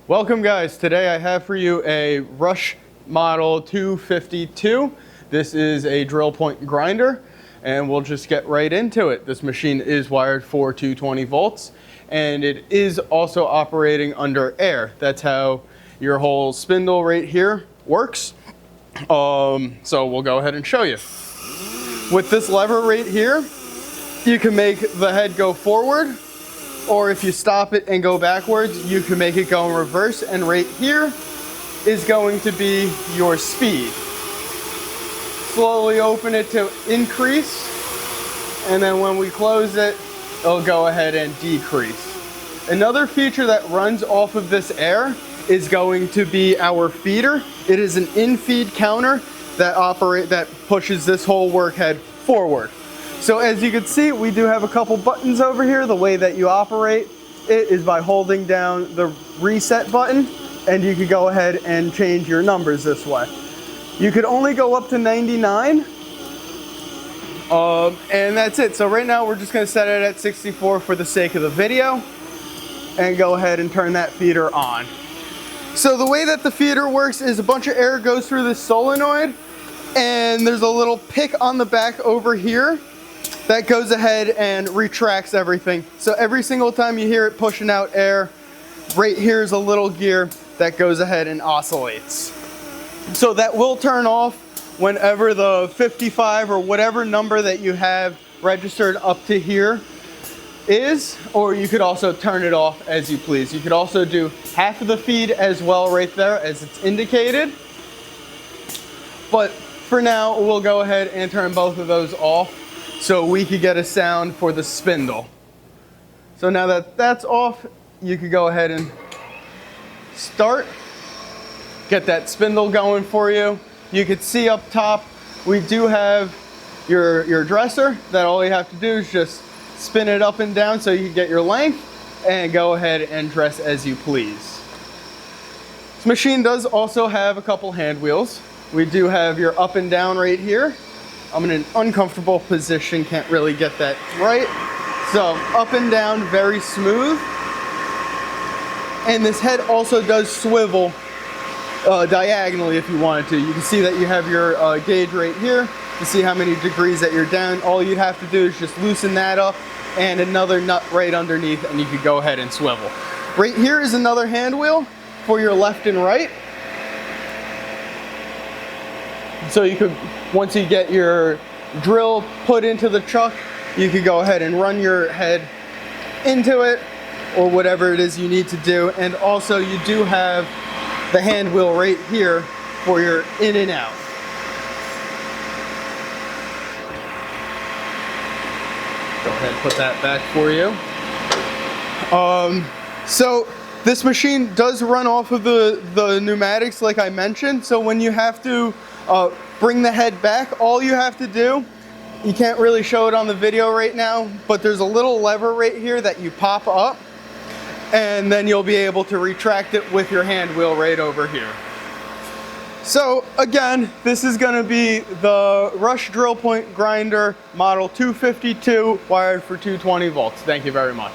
Welcome guys, today I have for you a Rush Model 252. This is a drill point grinder and we'll just get right into it. This machine is wired for 220 volts and it is also operating under air. That's how your whole spindle right here works. So we'll go ahead and show you. With this lever right here, you can make the head go forward, or if you stop it and go backwards, you can make it go in reverse, and right here is going to be your speed. Slowly open it to increase, and then when we close it, it'll go ahead and decrease. Another feature that runs off of this air is going to be our feeder. It is an in-feed counter that pushes this whole work head forward. So as you can see, we do have a couple buttons over here. The way that you operate it is by holding down the reset button, and you could go ahead and change your numbers this way. You could only go up to 99, and that's it. So right now we're just gonna set it at 64 for the sake of the video, and go ahead and turn that feeder on. So the way that the feeder works is a bunch of air goes through this solenoid, and there's a little pick on the back over here that goes ahead and retracts everything. So every single time you hear it pushing out air, right here is a little gear that goes ahead and oscillates. So that will turn off whenever the 55 or whatever number that you have registered up to here is, or you could also turn it off as you please. You could also do half of the feed as well right there as it's indicated. But for now, we'll go ahead and turn both of those off so we could get a sound for the spindle. So now that that's off, you could go ahead and start, get that spindle going for you. You could see up top, we do have your dresser that all you have to do is just spin it up and down so you can get your length and go ahead and dress as you please. This machine does also have a couple hand wheels. We do have your up and down right here. I'm in an uncomfortable position, can't really get that right. So up and down, very smooth. And this head also does swivel diagonally if you wanted to. You can see that you have your gauge right here to see how many degrees that you're down. All you'd have to do is just loosen that up and another nut right underneath, and you could go ahead and swivel. Right here is another hand wheel for your left and right. So you could, once you get your drill put into the chuck, you could go ahead and run your head into it or whatever it is you need to do. And also you do have the hand wheel right here for your in and out. Go ahead and put that back for you. So this machine does run off of the pneumatics like I mentioned. So when you have to bring the head back, all you have to do, you can't really show it on the video right now, but there's a little lever right here that you pop up, and then you'll be able to retract it with your hand wheel right over here. So again, this is going to be the Rush Drill Point Grinder Model 252 wired for 220 volts. Thank you very much.